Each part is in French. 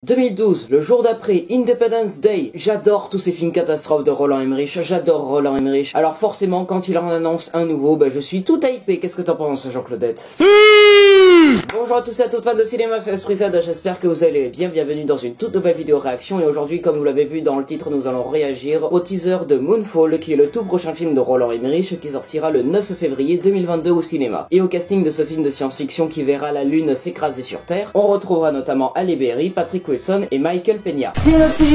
2012, le jour d'après, Independence Day. J'adore tous ces films catastrophes de Roland Emmerich, j'adore Roland Emmerich. Alors forcément, quand il en annonce un nouveau, je suis tout hypé. Qu'est-ce que t'en penses, Jean-Claudette? Bonjour à tous et à toutes fans de cinéma, c'est Esprit Z, j'espère que vous allez bien, bienvenue dans une toute nouvelle vidéo réaction, et aujourd'hui, comme vous l'avez vu dans le titre, nous allons réagir au teaser de Moonfall, qui est le tout prochain film de Roland Emmerich, qui sortira le 9 février 2022 au cinéma. Et au casting de ce film de science-fiction qui verra la Lune s'écraser sur Terre, on retrouvera notamment Halle Berry, Patrick Wilson et Michael Peña. Synopsis.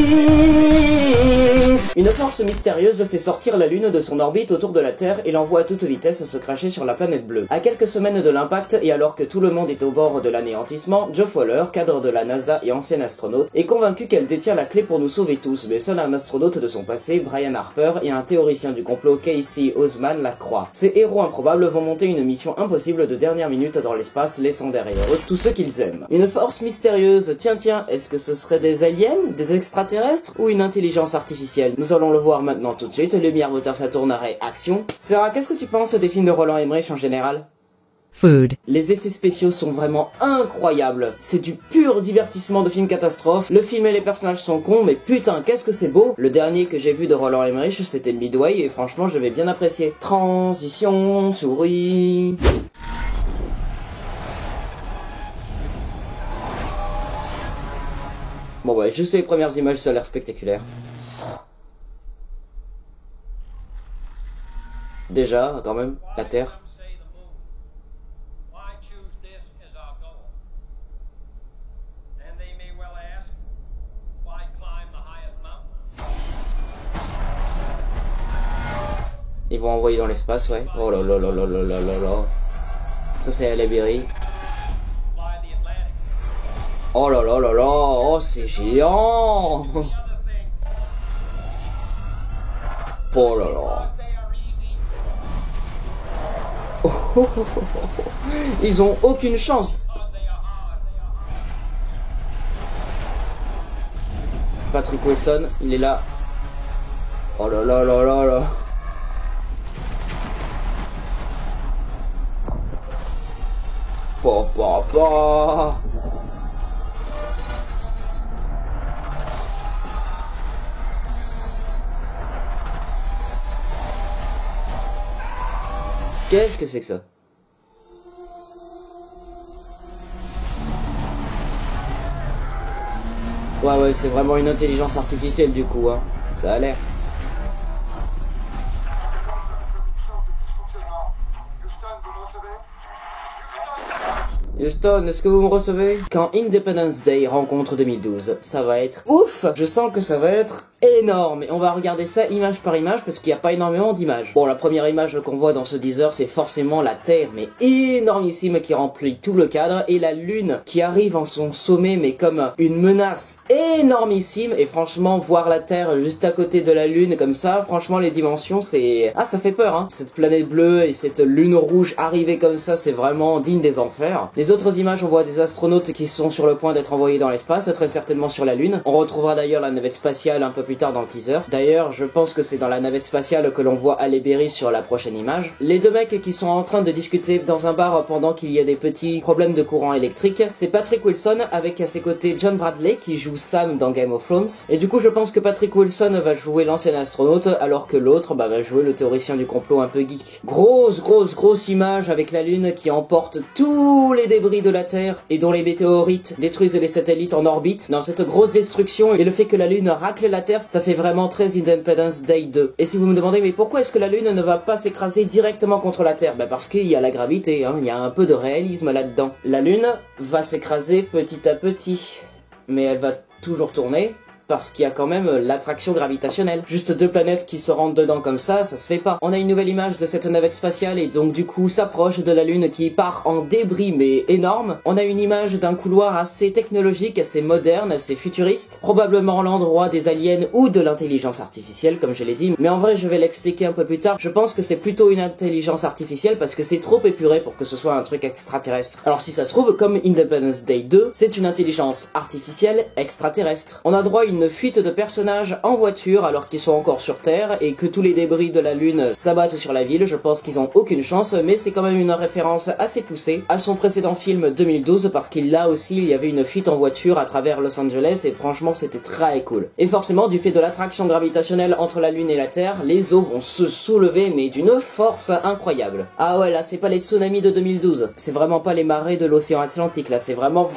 Une force mystérieuse fait sortir la Lune de son orbite autour de la Terre et l'envoie à toute vitesse se cracher sur la planète bleue. À quelques semaines de l'impact, et alors que tout le monde est au bord de l'anéantissement, Geoff Waller, cadre de la NASA et ancien astronaute, est convaincu qu'elle détient la clé pour nous sauver tous, mais seul un astronaute de son passé, Brian Harper, et un théoricien du complot, Casey Osman, la croient. Ces héros improbables vont monter une mission impossible de dernière minute dans l'espace, laissant derrière eux tous ceux qu'ils aiment. Une force mystérieuse, tiens, est-ce que ce serait des aliens, des extraterrestres, ou une intelligence artificielle? Nous allons le voir maintenant tout de suite, lumière, moteur, ça tourne, arrêt, action. Sarah, qu'est-ce que tu penses des films de Roland Emmerich en général? Food. Les effets spéciaux sont vraiment incroyables. C'est du pur divertissement de film catastrophe. Le film et les personnages sont cons, mais putain, qu'est-ce que c'est beau. Le dernier que j'ai vu de Roland Emmerich, c'était Midway, et franchement, j'avais bien apprécié. Transition, souris... Bon ouais, juste les premières images, ça a l'air spectaculaire. Déjà, quand même, la Terre. Ils vont envoyer dans l'espace, ouais. Oh là là là là là là là là. Ça c'est Halle Berry. Oh là là là là. Oh c'est géant. Oh là là. Oh, oh, oh, oh. Ils ont aucune chance. Patrick Wilson, il est là. Oh là là là là là. Papa. Qu'est-ce que c'est que ça? Ouais, c'est vraiment une intelligence artificielle du coup, hein. Ça a l'air. Houston, est-ce que vous me recevez? Quand Independence Day rencontre 2012, ça va être ouf! Je sens que ça va être énorme, et on va regarder ça image par image parce qu'il n'y a pas énormément d'images. Bon, la première image qu'on voit dans ce teaser, c'est forcément la Terre, mais énormissime, qui remplit tout le cadre, et la Lune qui arrive en son sommet, mais comme une menace énormissime, et franchement, voir la Terre juste à côté de la Lune comme ça, franchement, les dimensions, c'est... Ah, ça fait peur, hein! Cette planète bleue et cette Lune rouge arrivée comme ça, c'est vraiment digne des enfers. Les autres images, on voit des astronautes qui sont sur le point d'être envoyés dans l'espace, très certainement sur la Lune. On retrouvera d'ailleurs la navette spatiale un peu plus tard dans le teaser. D'ailleurs, je pense que c'est dans la navette spatiale que l'on voit Halle Berry sur la prochaine image. Les deux mecs qui sont en train de discuter dans un bar pendant qu'il y a des petits problèmes de courant électrique, c'est Patrick Wilson avec à ses côtés John Bradley qui joue Sam dans Game of Thrones. Et du coup, je pense que Patrick Wilson va jouer l'ancien astronaute alors que l'autre va jouer le théoricien du complot un peu geek. Grosse image avec la Lune qui emporte tous les débris de la Terre et dont les météorites détruisent les satellites en orbite. Dans cette grosse destruction et le fait que la Lune racle la Terre, ça fait vraiment très Independence Day 2. Et si vous me demandez mais pourquoi est-ce que la Lune ne va pas s'écraser directement contre la Terre? Parce qu'il y a la gravité, hein, il y a un peu de réalisme là-dedans. La Lune va s'écraser petit à petit, mais elle va toujours tourner. Parce qu'il y a quand même l'attraction gravitationnelle. Juste deux planètes qui se rentrent dedans comme ça se fait pas. On a une nouvelle image de cette navette spatiale et donc du coup s'approche de la Lune qui part en débris mais énorme. On a une image d'un couloir assez technologique, assez moderne, assez futuriste. Probablement l'endroit des aliens ou de l'intelligence artificielle comme je l'ai dit. Mais en vrai je vais l'expliquer un peu plus tard. Je pense que c'est plutôt une intelligence artificielle parce que c'est trop épuré pour que ce soit un truc extraterrestre. Alors si ça se trouve, comme Independence Day 2, c'est une intelligence artificielle extraterrestre. On a droit à une une fuite de personnages en voiture alors qu'ils sont encore sur Terre et que tous les débris de la Lune s'abattent sur la ville. Je pense qu'ils ont aucune chance, mais c'est quand même une référence assez poussée à son précédent film 2012 parce qu'il là aussi il y avait une fuite en voiture à travers Los Angeles et franchement c'était très cool. Et forcément du fait de l'attraction gravitationnelle entre la Lune et la Terre, les eaux vont se soulever mais d'une force incroyable. Ah ouais, là c'est pas les tsunamis de 2012, c'est vraiment pas les marées de l'océan Atlantique, là c'est vraiment...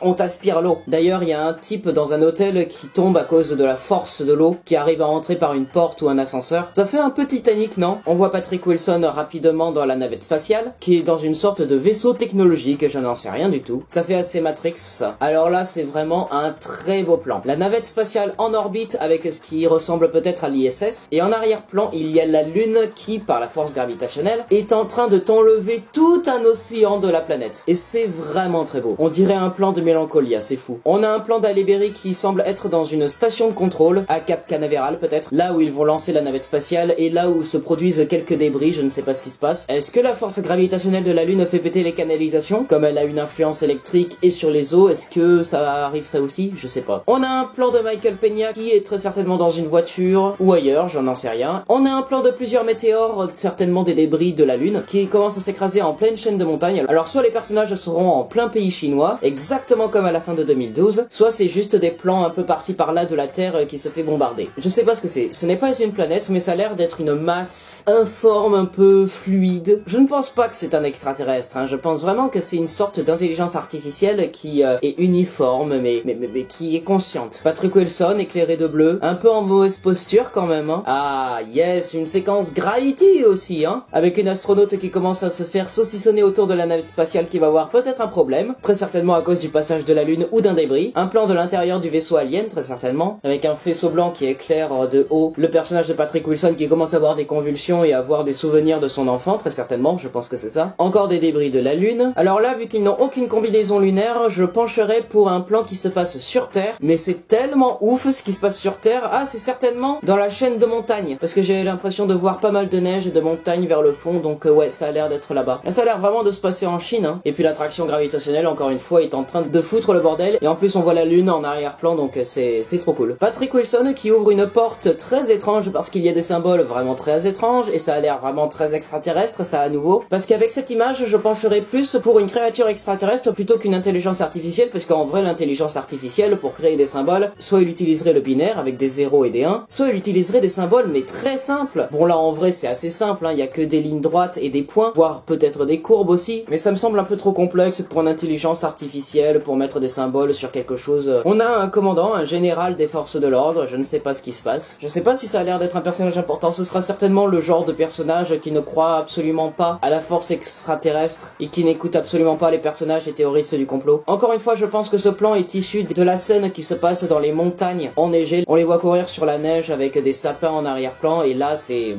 on t'aspire l'eau. D'ailleurs, il y a un type dans un hôtel qui tombe à cause de la force de l'eau, qui arrive à entrer par une porte ou un ascenseur. Ça fait un peu Titanic, non? On voit Patrick Wilson rapidement dans la navette spatiale, qui est dans une sorte de vaisseau technologique, je n'en sais rien du tout. Ça fait assez Matrix, ça. Alors là, c'est vraiment un très beau plan. La navette spatiale en orbite avec ce qui ressemble peut-être à l'ISS, et en arrière-plan, il y a la Lune qui, par la force gravitationnelle, est en train de t'enlever tout un océan de la planète. Et c'est vraiment très beau. On dirait un plan de mélancolia, c'est fou. On a un plan d'Halle qui semble être dans une station de contrôle, à Cap Canaveral peut-être, là où ils vont lancer la navette spatiale et là où se produisent quelques débris, je ne sais pas ce qui se passe. Est-ce que la force gravitationnelle de la Lune fait péter les canalisations, comme elle a une influence électrique et sur les eaux? Est-ce que ça arrive ça aussi? Je sais pas. On a un plan de Michael Peña qui est très certainement dans une voiture, ou ailleurs, j'en sais rien. On a un plan de plusieurs météores, certainement des débris de la Lune, qui commencent à s'écraser en pleine chaîne de montagnes. Alors soit les personnages seront en plein pays chinois, exactement comme à la fin de 2012, soit c'est juste des plans un peu par-ci par-là de la Terre qui se fait bombarder. Je sais pas ce que c'est. Ce n'est pas une planète, mais ça a l'air d'être une masse informe, un peu fluide. Je ne pense pas que c'est un extraterrestre, hein. Je pense vraiment que c'est une sorte d'intelligence artificielle qui est uniforme, mais qui est consciente. Patrick Wilson, éclairé de bleu, un peu en mauvaise posture quand même, hein. Ah, yes, une séquence Gravity aussi, hein, avec une astronaute qui commence à se faire saucissonner autour de la navette spatiale qui va avoir peut-être un problème, très certainement à cause du passage de la Lune ou d'un débris, un plan de l'intérieur du vaisseau alien très certainement, avec un faisceau blanc qui éclaire de haut le personnage de Patrick Wilson qui commence à avoir des convulsions et à avoir des souvenirs de son enfant très certainement, je pense que c'est ça. Encore des débris de la Lune. Alors là, vu qu'ils n'ont aucune combinaison lunaire, je pencherai pour un plan qui se passe sur Terre, mais c'est tellement ouf ce qui se passe sur Terre. Ah, c'est certainement dans la chaîne de montagnes, parce que j'ai l'impression de voir pas mal de neige et de montagnes vers le fond, donc ouais, ça a l'air d'être là-bas. Ça a l'air vraiment de se passer en Chine, hein. Et puis l'attraction gravitationnelle, encore une fois, est en train de foutre le bordel, et en plus on voit la Lune en arrière-plan, donc c'est trop cool. Patrick Wilson qui ouvre une porte très étrange parce qu'il y a des symboles vraiment très étranges, et ça a l'air vraiment très extraterrestre, ça à nouveau, parce qu'avec cette image, je pencherais plus pour une créature extraterrestre plutôt qu'une intelligence artificielle, parce qu'en vrai, l'intelligence artificielle, pour créer des symboles, soit il utiliserait le binaire avec des 0 et des 1, soit il utiliserait des symboles, mais très simples. Bon là, en vrai, c'est assez simple, hein, il y a que des lignes droites et des points, voire peut-être des courbes aussi, mais ça me semble un peu trop complexe pour une intelligence artificielle, pour mettre des symboles sur quelque chose. On a un commandant, un général des forces de l'ordre, je ne sais pas ce qui se passe. Je sais pas si ça a l'air d'être un personnage important, ce sera certainement le genre de personnage qui ne croit absolument pas à la force extraterrestre et qui n'écoute absolument pas les personnages et théoristes du complot. Encore une fois, je pense que ce plan est issu de la scène qui se passe dans les montagnes enneigées. On les voit courir sur la neige avec des sapins en arrière-plan et là c'est...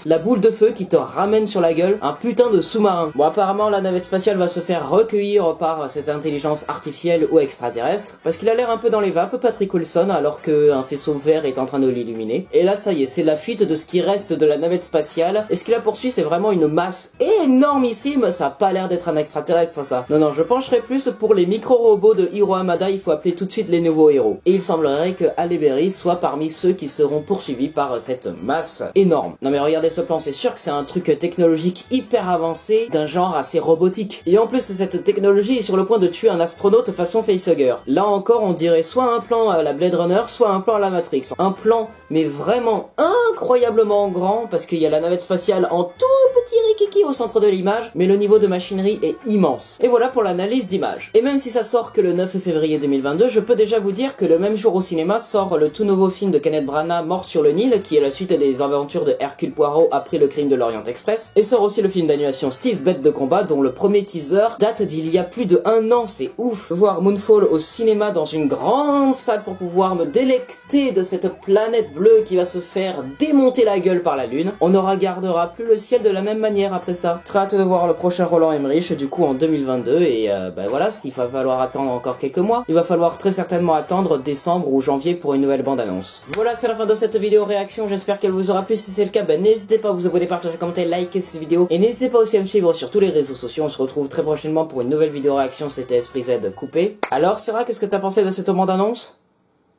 la boule de feu qui te ramène sur la gueule un putain de sous-marin. Bon, apparemment la navette spatiale va se faire recueillir par cette intelligence artificielle ou extraterrestre, parce qu'il a l'air un peu dans les vapes, Patrick Wilson, alors qu'un faisceau vert est en train de l'illuminer. Et là, ça y est, c'est la fuite de ce qui reste de la navette spatiale, et ce qui la poursuit, c'est vraiment une masse énormissime, ça a pas l'air d'être un extraterrestre, ça. Non, non, je pencherai plus pour les micro-robots de Hiro Hamada, il faut appeler tout de suite les nouveaux héros. Et il semblerait que Halle Berry soit parmi ceux qui seront poursuivis par cette masse énorme. Non mais regardez ce plan, c'est sûr que c'est un truc technologique hyper avancé, d'un genre assez robotique. Et en plus, cette technologie est sur le point de tuer un astronaute façon facehugger. Là encore, on dirait soit un plan à la Blade Runner, soit un plan à la Matrix. Un plan, mais vraiment incroyablement grand, parce qu'il y a la navette spatiale en tout petit rikiki au centre de l'image, mais le niveau de machinerie est immense. Et voilà pour l'analyse d'image. Et même si ça sort que le 9 février 2022, je peux déjà vous dire que le même jour au cinéma sort le tout nouveau film de Kenneth Branagh, Mort sur le Nil, qui est la suite des aventures de Hercule Poirot après le crime de l'Orient Express, et sort aussi le film d'animation Steve Bête de combat, dont le premier teaser date d'il y a plus de 1 an, c'est ouf. Voir Moonfall au cinéma dans une grande salle pour pouvoir me délecter de cette planète bleue qui va se faire démonter la gueule par la Lune. On ne regardera plus le ciel de la même manière après ça. Très hâte de voir le prochain Roland Emmerich, du coup en 2022, et bah voilà, il va falloir attendre encore quelques mois. Il va falloir très certainement attendre décembre ou janvier pour une nouvelle bande-annonce. Voilà, c'est la fin de cette vidéo réaction, j'espère qu'elle vous aura plu. Si c'est le cas, n'hésitez pas à vous abonner, partager, commenter, liker cette vidéo, et n'hésitez pas aussi à me suivre sur tous les réseaux sociaux. On se retrouve très prochainement pour une nouvelle vidéo réaction. C'était Esprit Z coupé. Alors Sarah, qu'est-ce que t'as pensé de cette bande-annonce?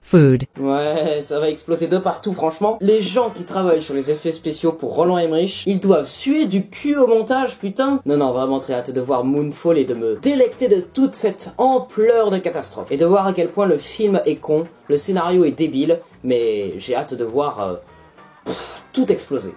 Food. Ouais, ça va exploser de partout, franchement. Les gens qui travaillent sur les effets spéciaux pour Roland Emmerich, ils doivent suer du cul au montage, putain. Non, vraiment très hâte de voir Moonfall et de me délecter de toute cette ampleur de catastrophe. Et de voir à quel point le film est con, le scénario est débile, mais j'ai hâte de voir tout exploser.